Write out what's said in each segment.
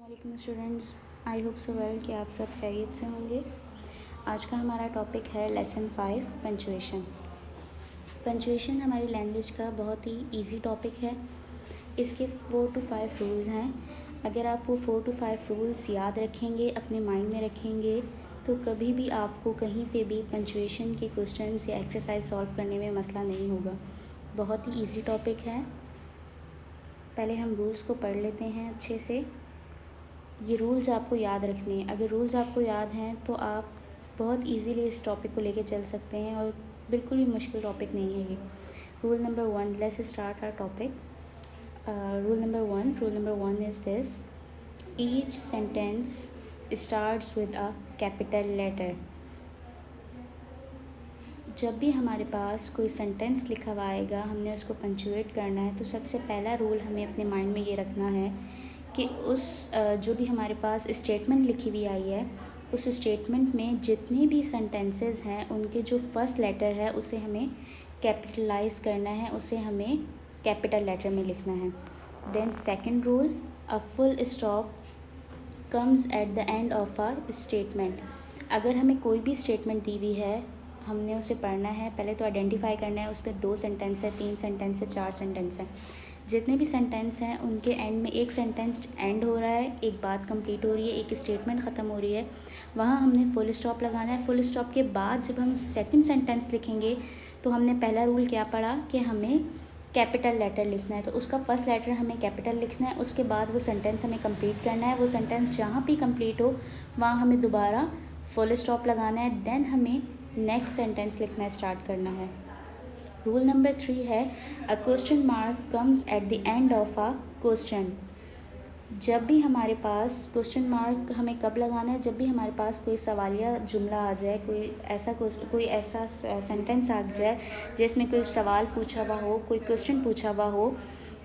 वालेकुम students, I hope so well कि आप सब खैरियत से होंगे। आज का हमारा टॉपिक है लेसन 5 पंचुएशन। पंचुएशन हमारी लैंग्वेज का बहुत ही इजी टॉपिक है। इसके 4 to 5 रूल्स हैं। अगर आप वो 4 to 5 रूल्स याद रखेंगे, अपने माइंड में रखेंगे, तो कभी भी आपको कहीं पे भी पंचुएशन के क्वेश्चंस या एक्सरसाइज सॉल्व करने में मसला नहीं होगा। बहुत ही ईजी टॉपिक है। पहले हम रूल्स को पढ़ लेते हैं अच्छे से। ये रूल्स आपको याद रखने हैं। अगर रूल्स आपको याद हैं तो आप बहुत इजीली इस टॉपिक को लेके चल सकते हैं और बिल्कुल भी मुश्किल टॉपिक नहीं है ये। Rule number 1, let's start our topic. Rule number one is this: each sentence starts with a capital letter. जब भी हमारे पास कोई सेंटेंस लिखा हुआ आएगा, हमने उसको पंचुएट करना है, तो सबसे पहला रूल हमें अपने माइंड में ये रखना है कि उस जो भी हमारे पास स्टेटमेंट लिखी हुई आई है, उस स्टेटमेंट में जितने भी सेंटेंसेस हैं उनके जो फर्स्ट लेटर है उसे हमें कैपिटलाइज करना है, उसे हमें कैपिटल लेटर में लिखना है। Then second rule: a full stop comes at the end of a statement. अगर हमें कोई भी स्टेटमेंट दी हुई है, हमने उसे पढ़ना है। पहले तो आइडेंटिफाई करना है उसमें 2 सेंटेंस है, 3 सेंटेंस है, 4 सेंटेंस है। जितने भी सेंटेंस हैं उनके एंड में एक सेंटेंस एंड हो रहा है, एक बात कंप्लीट हो रही है, एक स्टेटमेंट ख़त्म हो रही है, वहाँ हमने फुल स्टॉप लगाना है। फुल स्टॉप के बाद जब हम सेकंड सेंटेंस लिखेंगे तो हमने पहला रूल क्या पढ़ा कि हमें कैपिटल लेटर लिखना है, तो उसका फर्स्ट लेटर हमें कैपिटल लिखना है। उसके बाद वो सेंटेंस हमें कंप्लीट करना है। वो सेंटेंस जहाँ भी कंप्लीट हो वहाँ हमें दोबारा फुल स्टॉप लगाना है। देन हमें नेक्स्ट सेंटेंस लिखना स्टार्ट करना है। रूल नंबर 3 है: a question mark comes at the end of a question. जब भी हमारे पास क्वेश्चन मार्क हमें कब लगाना है? जब भी हमारे पास कोई सवालिया जुमला आ जाए, कोई ऐसा सेंटेंस आ जाए जिसमें कोई सवाल पूछा हुआ हो, कोई क्वेश्चन पूछा हुआ हो,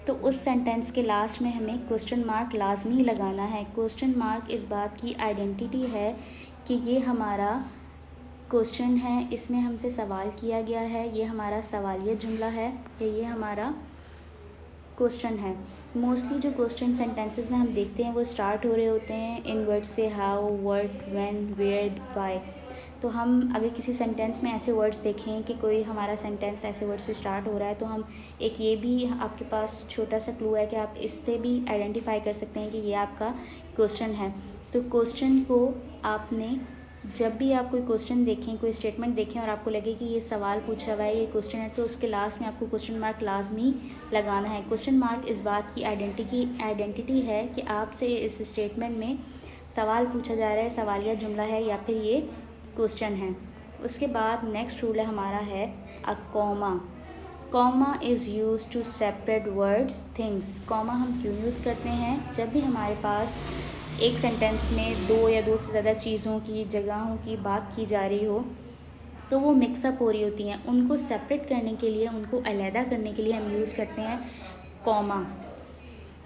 तो उस सेंटेंस के लास्ट में हमें क्वेश्चन मार्क लाजमी लगाना है। क्वेश्चन मार्क इस बात की आइडेंटिटी है कि ये हमारा क्वेश्चन है, इसमें हमसे सवाल किया गया है, ये हमारा सवालिया जुमला है या ये हमारा क्वेश्चन है। मोस्टली जो क्वेश्चन सेंटेंसेस में हम देखते हैं वो स्टार्ट हो रहे होते हैं इन वर्ड से: how, what, when, where, why. तो हम अगर किसी सेंटेंस में ऐसे वर्ड्स देखें कि कोई हमारा सेंटेंस ऐसे वर्ड से स्टार्ट हो रहा है, तो हम एक ये भी आपके पास छोटा सा क्लू है कि आप इससे भी आइडेंटिफाई कर सकते हैं कि ये आपका क्वेश्चन है। तो क्वेश्चन को आपने जब भी आप कोई क्वेश्चन देखें, कोई स्टेटमेंट देखें और आपको लगे कि ये सवाल पूछा हुआ है, ये क्वेश्चन है, तो उसके लास्ट में आपको क्वेश्चन मार्क लाजमी लगाना है। क्वेश्चन मार्क इस बात की आइडेंटिटी है कि आपसे इस स्टेटमेंट में सवाल पूछा जा रहा है, सवालिया जुमला है या फिर ये क्वेश्चन है। उसके बाद नेक्स्ट रूल है हमारा है a comma. Comma is use to separate words things. Comma हम क्यों यूज़ करते हैं? जब भी हमारे पास एक सेंटेंस में 2 या 2 से ज़्यादा चीज़ों की, जगहों की बात की जा रही हो, तो वो मिक्सअप हो रही होती हैं, उनको सेपरेट करने के लिए, उनको अलहदा करने के लिए हम यूज़ करते हैं कॉमा।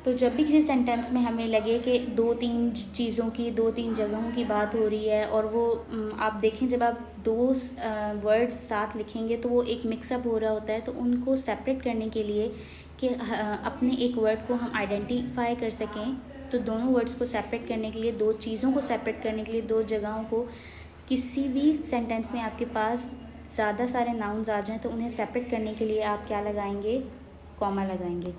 तो जब भी किसी सेंटेंस में हमें लगे कि 2-3 चीज़ों की, 2-3 जगहों की बात हो रही है और वो आप देखें जब आप 2 वर्ड्स साथ लिखेंगे तो वो एक मिक्सअप हो रहा होता है, तो उनको सेपरेट करने के लिए कि अपने एक वर्ड को हम आइडेंटिफाई कर सकें, तो दोनों वर्ड्स को सेपरेट करने के लिए, 2 चीज़ों को सेपरेट करने के लिए, 2 जगहों को, किसी भी सेंटेंस में आपके पास ज़्यादा सारे नाउन्स आ जाएँ तो उन्हें सेपरेट करने के लिए आप क्या लगाएंगे? कॉमा लगाएंगे।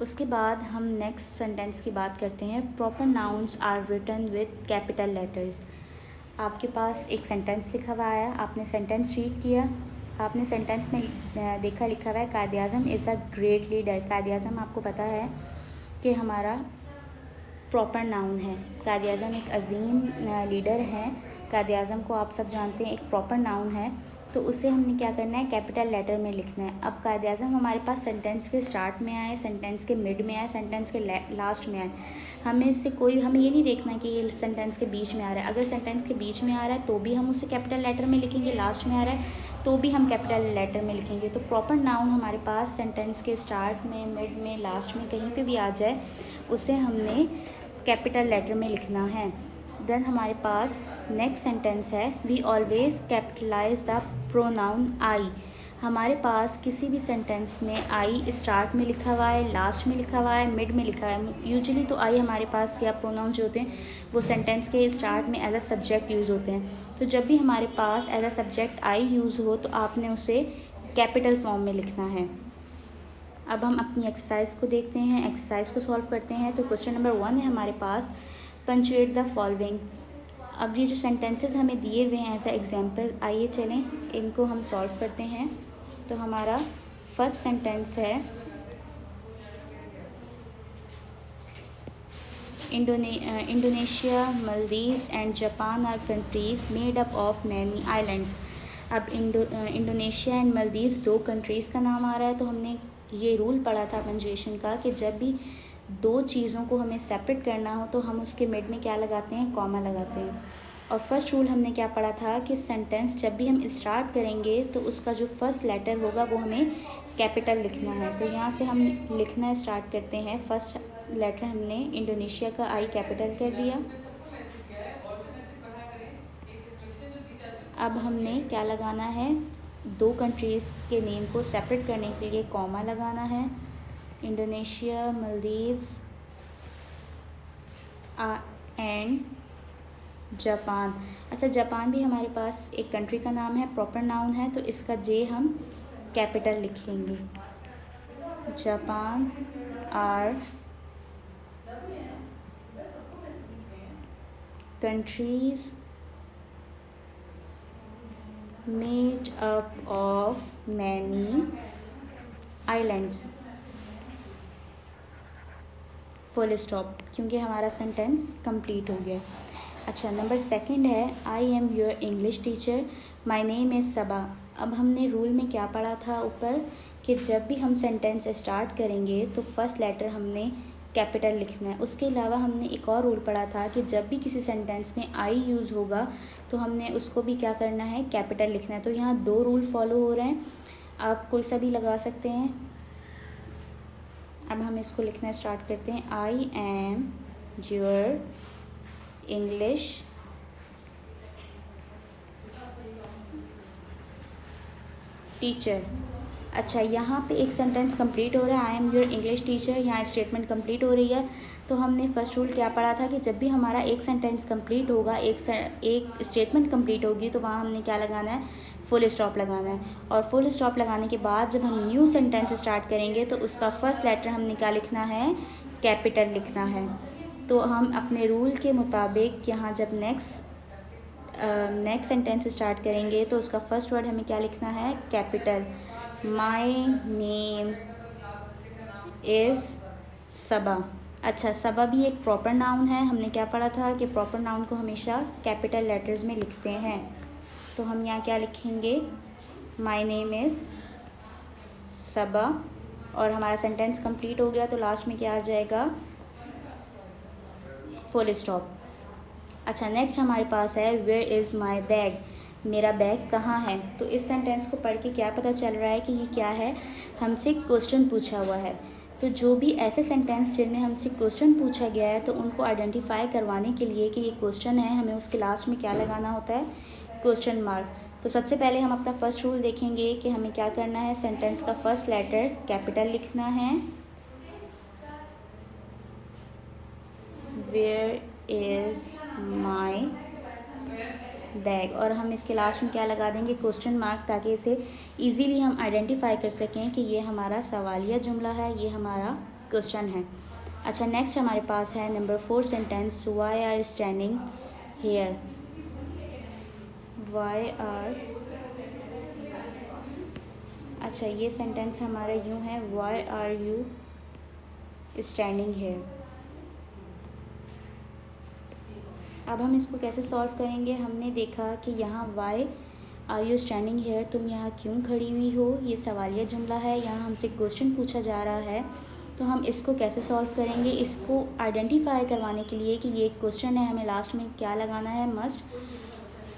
उसके बाद हम नेक्स्ट सेंटेंस की बात करते हैं। Proper nouns are written with capital letters. आपके पास एक सेंटेंस लिखा हुआ है, आपने सेंटेंस रीड किया, आपने सेंटेंस में देखा लिखा हुआ है कायद आज़म इज़ अ ग्रेट लीडर। कायद आज़म आपको पता है कि हमारा प्रॉपर नाउन है। कायद आज़म एक अजीम लीडर हैं। कायद आज़म को आप सब जानते हैं, एक प्रॉपर नाउन है। तो उसे हमने क्या करना है? कैपिटल लेटर में लिखना है। अब कायद आज़म हमारे पास सेंटेंस के स्टार्ट में आए, सेंटेंस के मिड में आए, सेंटेंस के लास्ट में आए। हमें ये नहीं देखना कि ये सेंटेंस के बीच में आ रहा है। अगर सेंटेंस के बीच में आ रहा है तो भी हम उसे कैपिटल लेटर में लिखेंगे, लास्ट में आ रहा है तो भी हम कैपिटल लेटर में लिखेंगे। तो प्रॉपर नाउन हमारे पास सेंटेंस के स्टार्ट में, मिड में, लास्ट में कहीं पर भी आ जाए, उसे हमने कैपिटल लेटर में लिखना है। देन हमारे पास नेक्स्ट सेंटेंस है: we always capitalize the pronoun I. हमारे पास किसी भी सेंटेंस में आई स्टार्ट में लिखा हुआ है, लास्ट में लिखा हुआ है, मिड में लिखा है। यूजुअली तो आई हमारे पास या प्रोनाउन जो होते हैं वो सेंटेंस के स्टार्ट में एज अ सब्जेक्ट यूज़ होते हैं। तो जब भी हमारे पास as a subject I use हो तो आपने उसे कैपिटल फॉर्म में लिखना है। अब हम अपनी एक्सरसाइज को देखते हैं, एक्सरसाइज को सॉल्व करते हैं। तो क्वेश्चन नंबर 1 है हमारे पास, पंचुएट द फॉलोइंग। अब ये जो सेंटेंसेस हमें दिए हुए हैं एज अ एग्जाम्पल, आइए चलें इनको हम सॉल्व करते हैं। तो हमारा फर्स्ट सेंटेंस है, Indonesia, Maldives and Japan are countries made up of many islands. अब इंडोनेशिया एंड मालदीव्स दो कंट्रीज़ का नाम आ रहा है। तो हमने ये रूल पढ़ा था पंजुएशन का कि जब भी दो चीज़ों को हमें सेपरेट करना हो तो हम उसके मिड में क्या लगाते हैं, कॉमा लगाते हैं। और फर्स्ट रूल हमने क्या पढ़ा था कि सेंटेंस जब भी हम स्टार्ट करेंगे तो उसका जो फर्स्ट लेटर होगा वो हमें कैपिटल लिखना है। तो यहाँ से हम लिखना स्टार्ट करते हैं। फर्स्ट लेटर हमने इंडोनेशिया का आई कैपिटल कर दिया। अब हमने क्या लगाना है, दो कंट्रीज़ के नेम को सेपरेट करने के लिए कॉमा लगाना है। Indonesia, Maldives and Japan. अच्छा, जापान भी हमारे पास एक कंट्री का नाम है, प्रॉपर नाउन है, तो इसका जे हम कैपिटल लिखेंगे। Japan are countries made up of many islands, full stop, क्योंकि हमारा सेंटेंस कंप्लीट हो गया। अच्छा, नंबर सेकंड है, I am your English teacher, my name is Saba. अब हमने रूल में क्या पढ़ा था ऊपर कि जब भी हम सेंटेंस स्टार्ट करेंगे तो फर्स्ट लेटर हमने कैपिटल लिखना है। उसके अलावा हमने एक और रूल पढ़ा था कि जब भी किसी सेंटेंस में आई यूज़ होगा तो हमने उसको भी क्या करना है, कैपिटल लिखना है। तो यहाँ दो रूल फॉलो हो रहे हैं, आप कोई सा भी लगा सकते हैं। अब हम इसको लिखना स्टार्ट करते हैं, आई एम योर इंग्लिश टीचर। अच्छा, यहाँ पे एक सेंटेंस कंप्लीट हो रहा है, I am your English teacher, यहाँ स्टेटमेंट कंप्लीट हो रही है। तो हमने फर्स्ट रूल क्या पढ़ा था कि जब भी हमारा एक सेंटेंस कंप्लीट होगा, एक स्टेटमेंट कंप्लीट होगी, तो वहाँ हमने क्या लगाना है, फुल स्टॉप लगाना है। और फुल स्टॉप लगाने के बाद जब हम न्यू सेंटेंस स्टार्ट करेंगे तो उसका फर्स्ट लेटर हमने क्या लिखना है, कैपिटल लिखना है। तो हम अपने रूल के मुताबिक यहाँ जब नेक्स्ट सेंटेंस स्टार्ट करेंगे तो उसका फर्स्ट वर्ड हमें क्या लिखना है, कैपिटल। माय नेम इज़ सबा। अच्छा, सबा भी एक प्रॉपर नाउन है। हमने क्या पढ़ा था कि प्रॉपर नाउन को हमेशा कैपिटल लेटर्स में लिखते हैं। तो हम यहाँ क्या लिखेंगे, माय नेम इज़ सबा, और हमारा सेंटेंस कंप्लीट हो गया तो लास्ट में क्या आ जाएगा, फुल स्टॉप। अच्छा, नेक्स्ट हमारे पास है, वेयर इज़ माई बैग, मेरा बैग कहाँ है। तो इस सेंटेंस को पढ़ के क्या पता चल रहा है कि ये क्या है, हमसे क्वेश्चन पूछा हुआ है। तो जो भी ऐसे सेंटेंस जिनमें हमसे क्वेश्चन पूछा गया है तो उनको आइडेंटिफाई करवाने के लिए कि ये क्वेश्चन है, हमें उसके लास्ट में क्या लगाना होता है, क्वेश्चन मार्क। तो सबसे पहले हम अपना फर्स्ट रूल देखेंगे कि हमें क्या करना है, सेंटेंस का फर्स्ट लेटर कैपिटल लिखना है। वेयर इज़ माई बैग, और हम इसके लास्ट में क्या लगा देंगे, क्वेश्चन मार्क, ताकि इसे इजीली हम आइडेंटिफाई कर सकें कि ये हमारा सवालिया जुमला है, ये हमारा क्वेश्चन है। अच्छा, नेक्स्ट हमारे पास है number 4 sentence, why are standing here. Why are, अच्छा ये सेंटेंस हमारा यूँ है, why are you standing here. अब हम इसको कैसे सॉल्व करेंगे, हमने देखा कि यहाँ why are you standing here, तुम यहाँ क्यों खड़ी हुई हो, ये सवालिया जुमला है, यहाँ हमसे क्वेश्चन पूछा जा रहा है। तो हम इसको कैसे सॉल्व करेंगे, इसको आइडेंटिफाई करवाने के लिए कि ये क्वेश्चन है, हमें लास्ट में क्या लगाना है, मस्ट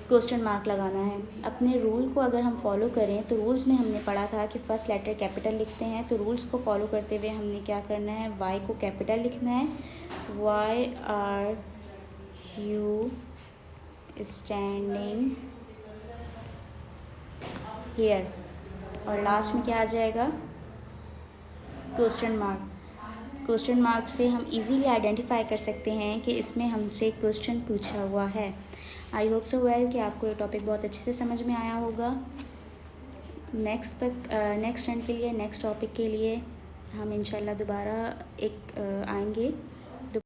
क्वेश्चन मार्क लगाना है। अपने रूल को अगर हम फॉलो करें तो रूल्स में हमने पढ़ा था कि फर्स्ट लेटर कैपिटल लिखते हैं। तो रूल्स को फॉलो करते हुए हमने क्या करना है, वाई को कैपिटल लिखना है, why are you standing here. और लास्ट में क्या आ जाएगा, क्वेश्चन मार्क। क्वेश्चन मार्क से हम इजीली आइडेंटिफाई कर सकते हैं कि इसमें हमसे क्वेश्चन पूछा हुआ है। आई होप सो वेल कि आपको ये टॉपिक बहुत अच्छे से समझ में आया होगा। नेक्स्ट टर्न के लिए, नेक्स्ट टॉपिक के लिए हम इंशाल्लाह दोबारा आएंगे।